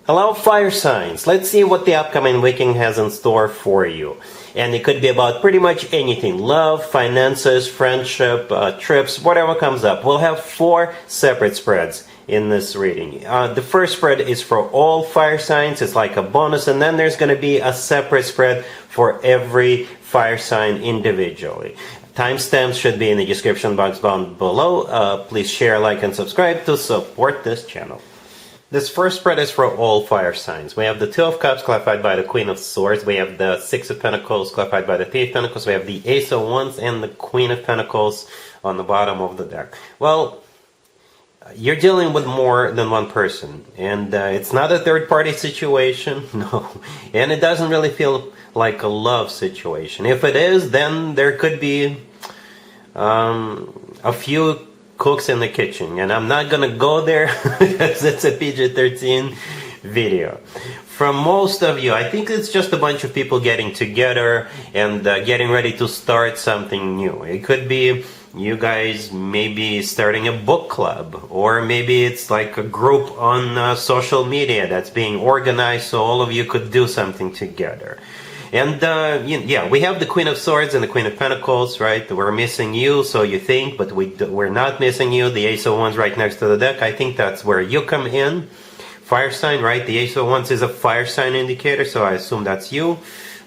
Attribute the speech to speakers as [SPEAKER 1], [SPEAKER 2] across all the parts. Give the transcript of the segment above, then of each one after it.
[SPEAKER 1] Hello, fire signs. Let's see what the upcoming weekend has in store for you. And it could be about pretty much anything. Love, finances, friendship, trips, whatever comes up. We'll have 4 separate spreads in this reading. The first spread is for all fire signs. It's like a bonus. And then there's going to be a separate spread for every fire sign individually. Timestamps should be in the description box down below. Please share, like, and subscribe to support this channel. This first spread is for all fire signs. We have the Two of Cups clarified by the Queen of Swords. We have the Six of Pentacles clarified by the Three of Pentacles. We have the Ace of Wands and the Queen of Pentacles on the bottom of the deck. Well, you're dealing with more than one person. And it's not a third-party situation. No. And it doesn't really feel like a love situation. If it is, then there could be a few cooks in the kitchen, and I'm not gonna go there because it's a PG-13 video. From most of you, I think it's just a bunch of people getting together and getting ready to start something new. It could be you guys maybe starting a book club, or maybe it's like a group on social media that's being organized so all of you could do something together. And yeah, we have the Queen of Swords and the Queen of Pentacles, right? We're missing you, so you think, but we're not missing you. The Ace of Wands right next to the deck. I think that's where you come in. Fire sign, right? The Ace of Wands is a fire sign indicator, so I assume that's you,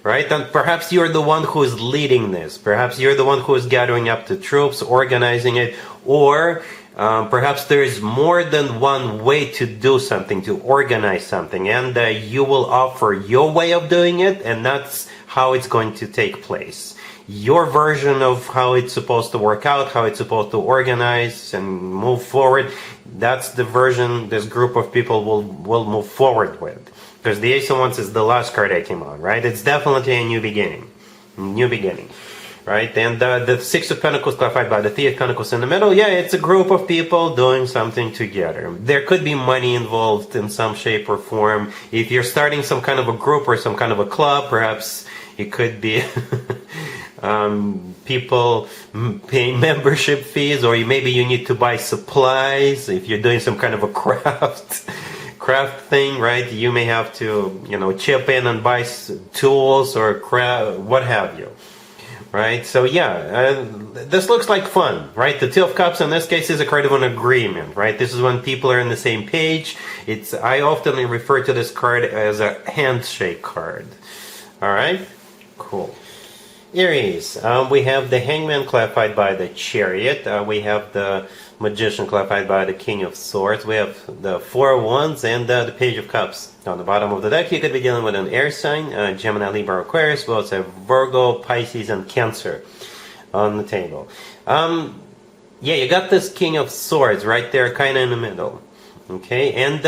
[SPEAKER 1] right? And perhaps you're the one who is leading this. Perhaps you're the one who is gathering up the troops, organizing it, or perhaps there is more than one way to do something, to organize something, and you will offer your way of doing it, and that's how it's going to take place. Your version of how it's supposed to work out, how it's supposed to organize and move forward, that's the version this group of people will move forward with. Because the Ace of Wands is the last card I came on, right? It's definitely a new beginning. New beginning. Right, and the Six of Pentacles clarified by the Three of Pentacles in the middle. Yeah, it's a group of people doing something together. There could be money involved in some shape or form. If you're starting some kind of a group or some kind of a club, perhaps it could be people paying membership fees, or maybe you need to buy supplies. If you're doing some kind of a craft thing, right? You may have to, chip in and buy tools or what have you. Right, so yeah, this looks like fun, right? The Two of Cups in this case is a card of an agreement, right? This is when people are on the same page. I often refer to this card as a handshake card. All right, cool. Aries, we have the Hangman clarified by the Chariot. We have the Magician clarified by the King of Swords. We have the Four of Wands and the Page of Cups. On the bottom of the deck, you could be dealing with an air sign, Gemini, Libra, Aquarius. We also have Virgo, Pisces, and Cancer on the table. Yeah, you got this King of Swords right there, kind of in the middle. Okay, and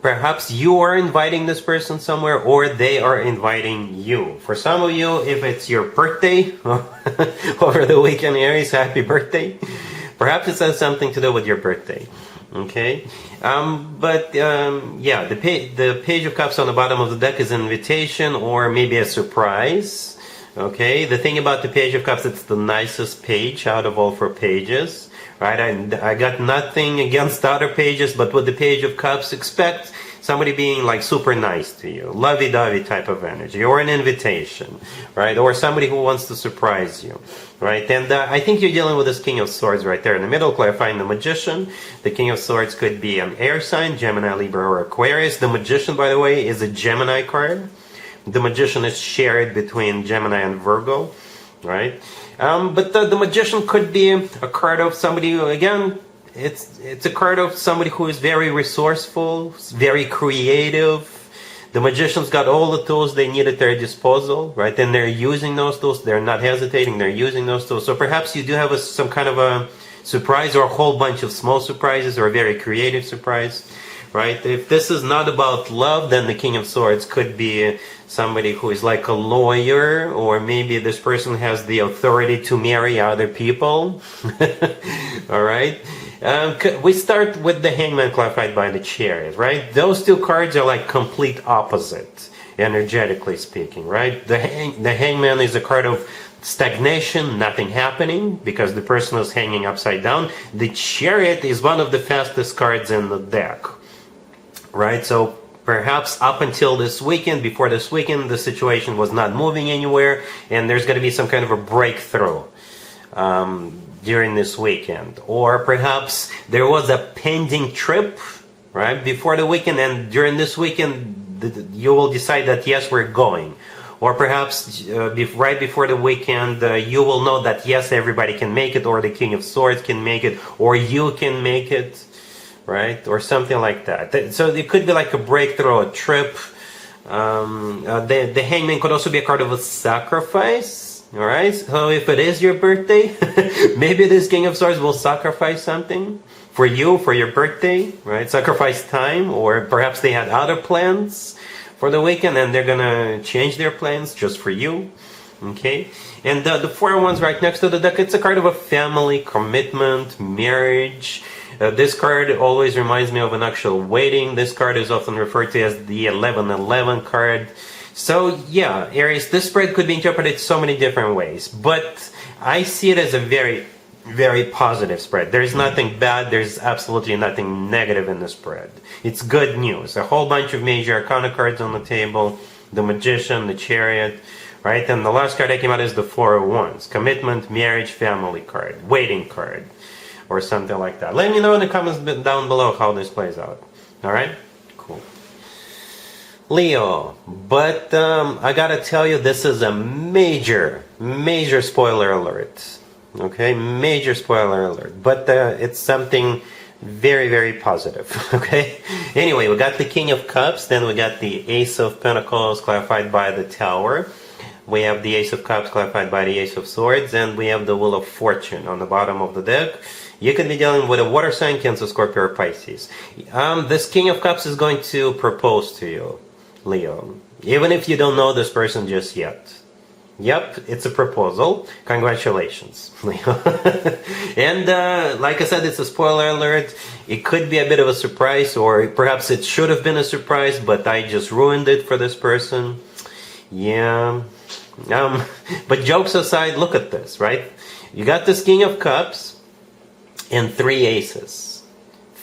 [SPEAKER 1] perhaps you are inviting this person somewhere, or they are inviting you. For some of you, if it's your birthday over the weekend, Aries, happy birthday. Perhaps it has something to do with your birthday. Okay, yeah, the Page of Cups on the bottom of the deck is an invitation or maybe a surprise. Okay, the thing about the Page of Cups, it's the nicest page out of all 4 pages. Right, I got nothing against other pages, but with the Page of Cups, expect somebody being like super nice to you, lovey-dovey type of energy, or an invitation, right, or somebody who wants to surprise you, right? And I think you're dealing with this King of Swords right there in the middle, clarifying the Magician. The King of Swords could be an air sign, Gemini, Libra, or Aquarius. The Magician, by the way, is a Gemini card. The Magician is shared between Gemini and Virgo, right? But the Magician could be a card of somebody who, again, it's a card of somebody who is very resourceful, very creative. The Magician's got all the tools they need at their disposal, right? And they're using those tools. They're not hesitating. They're using those tools. So perhaps you do have some kind of a surprise, or a whole bunch of small surprises, or a very creative surprise, right? If this is not about love, then the King of Swords could be somebody who is like a lawyer, or maybe this person has the authority to marry other people. All right. We start with the Hangman clarified by the Chariot, right? Those 2 cards are like complete opposite, energetically speaking, right? The Hangman is a card of stagnation, nothing happening, because the person is hanging upside down. The Chariot is one of the fastest cards in the deck, right? So Perhaps up until this weekend, before this weekend, the situation was not moving anywhere, and there's going to be some kind of a breakthrough during this weekend. Or perhaps there was a pending trip, right, before the weekend, and during this weekend, you will decide that, yes, we're going. Or perhaps right before the weekend, you will know that, yes, everybody can make it, or the King of Swords can make it, or you can make it, right? Or something like that. So it could be like a breakthrough, a trip. The Hangman could also be a card of a sacrifice, all right? So if it is your birthday, maybe this King of Swords will sacrifice something for you, for your birthday, right? Sacrifice time, or perhaps they had other plans for the weekend, and they're gonna change their plans just for you, okay? And the 4 of Wands right next to the deck, it's a card of a family, commitment, marriage. This card always reminds me of an actual wedding. This card is often referred to as the 1111 card. So yeah, Aries, this spread could be interpreted so many different ways, but I see it as a very, very positive spread. There's nothing bad, there's absolutely nothing negative in the spread. It's good news. A whole bunch of major arcana cards on the table, the Magician, the Chariot, right? And the last card that came out is the 4 of Wands, commitment, marriage, family card, waiting card, or something like that. Let me know in the comments down below how this plays out. All right? Cool. Leo, but I gotta tell you, this is a major, major spoiler alert. Okay, major spoiler alert, but it's something very, very positive. Okay, anyway, we got the King of Cups, then we got the Ace of Pentacles clarified by the Tower, we have the Ace of Cups clarified by the Ace of Swords, and we have the Wheel of Fortune on the bottom of the deck. You could be dealing with a water sign, Cancer, Scorpio, or Pisces. This King of Cups is going to propose to you, Leo, even if you don't know this person just yet. Yep, it's a proposal. Congratulations, Leo. And like I said, it's a spoiler alert. It could be a bit of a surprise, or perhaps it should have been a surprise, but I just ruined it for this person. Yeah. But jokes aside, look at this, right? You got this King of Cups and 3 aces.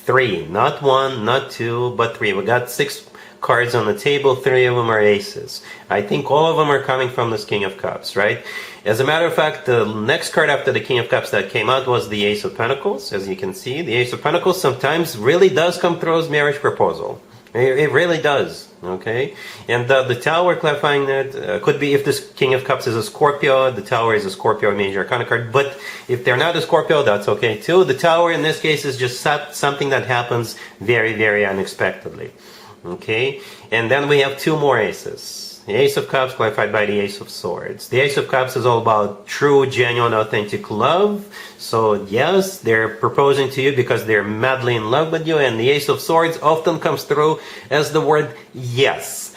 [SPEAKER 1] 3, not 1, not 2, but 3. We got 6 cards on the table, 3 of them are aces. I think all of them are coming from this King of Cups, right? As a matter of fact, the next card after the King of Cups that came out was the Ace of Pentacles. As you can see, the Ace of Pentacles sometimes really does come through as marriage proposal. It really does, okay? And the Tower, clarifying that, could be if this King of Cups is a Scorpio, the Tower is a Scorpio major arcana card, but if they're not a Scorpio, that's okay too. The Tower in this case is just something that happens very, very unexpectedly. Okay, and then we have 2 more aces. The Ace of Cups clarified by the Ace of Swords. The Ace of Cups is all about true, genuine, authentic love. So yes, they're proposing to you because they're madly in love with you. And the Ace of Swords often comes through as the word yes.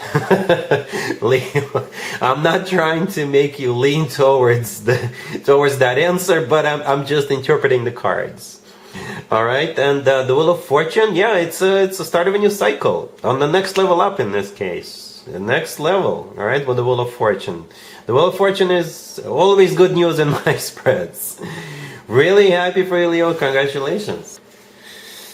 [SPEAKER 1] Leo, I'm not trying to make you lean towards that answer, but I'm just interpreting the cards. All right, and the Wheel of Fortune, yeah, it's a start of a new cycle. On the next level up in this case. The next level, all right, with the Wheel of Fortune. The Wheel of Fortune is always good news in my spreads. Really happy for you, Leo. Congratulations.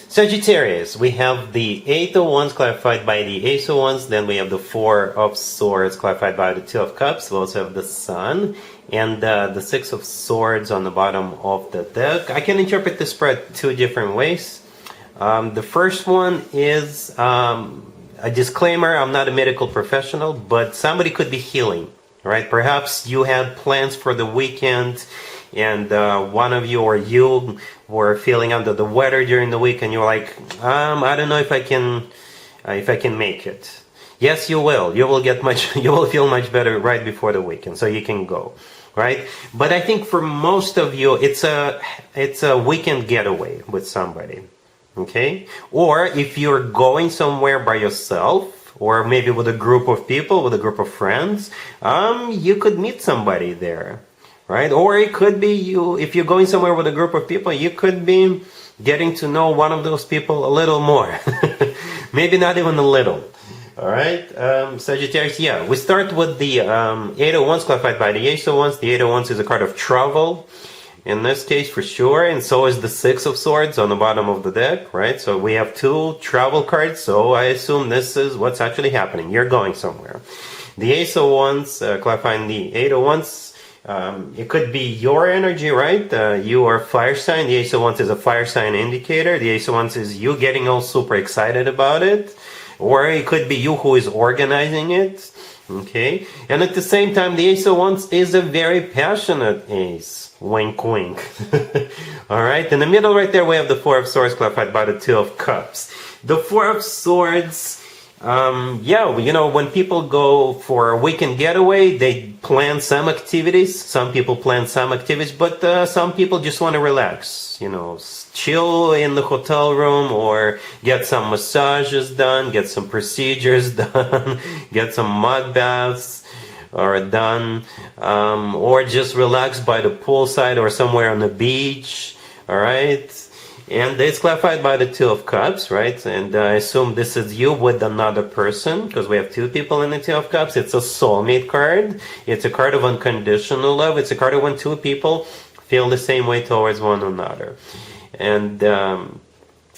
[SPEAKER 1] Sagittarius, we have the 8 of Wands clarified by the Ace of Wands. Then we have the 4 of Swords clarified by the 2 of Cups. We also have the Sun and the 6 of Swords on the bottom of the deck. I can interpret the spread 2 different ways. The first one is a disclaimer. I'm not a medical professional, but somebody could be healing, right? Perhaps you had plans for the weekend, and one of you or you were feeling under the weather during the week, and you're like, I don't know if I can make it. Yes, you will. You will feel much better right before the weekend, so you can go, right? But I think for most of you, it's a weekend getaway with somebody, okay? Or if you're going somewhere by yourself, or maybe with a group of people, with a group of friends, you could meet somebody there. Right? Or it could be you, if you're going somewhere with a group of people, you could be getting to know one of those people a little more. Maybe not even a little. All right, Sagittarius, yeah. We start with the 8 of Wands clarified by the Ace of Wands. The 8 of Wands is a card of travel. in this case for sure, and so is the Six of Swords on the bottom of the deck, right? So we have two travel cards, so I assume this is what's actually happening. You're going somewhere. The Ace of Wands, clarifying the Eight of Wands, it could be your energy, right? You are fire sign. The Ace of Wands is a fire sign indicator. The Ace of Wands is you getting all super excited about it. Or it could be you who is organizing it. Okay? And at the same time, the Ace of Wands is a very passionate ace. Wink, wink. Alright? In the middle right there, we have the Four of Swords clarified by the Two of Cups. The Four of Swords... when people go for a weekend getaway, they plan some activities. Some people plan some activities, but some people just want to relax, chill in the hotel room or get some massages done, get some procedures done, get some mud baths done, or just relax by the poolside or somewhere on the beach, all right? And it's clarified by the Two of Cups, right? And I assume this is you with another person, because we have two people in the Two of Cups. It's a soulmate card. It's a card of unconditional love. It's a card of when two people feel the same way towards one another. And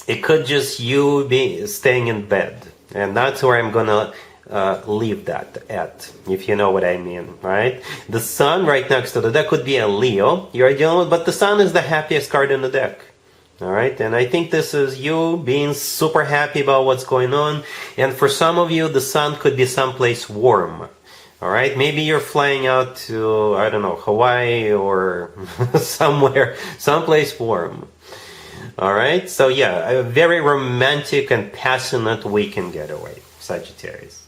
[SPEAKER 1] it could just you be staying in bed. And that's where I'm going to leave that at, if you know what I mean, right? The Sun right next to the deck could be a Leo you're dealing with, but the Sun is the happiest card in the deck. All right, and I think this is you being super happy about what's going on. And for some of you, the Sun could be someplace warm. All right, maybe you're flying out to, I don't know, Hawaii or someplace warm. All right, so yeah, a very romantic and passionate weekend getaway, Sagittarius.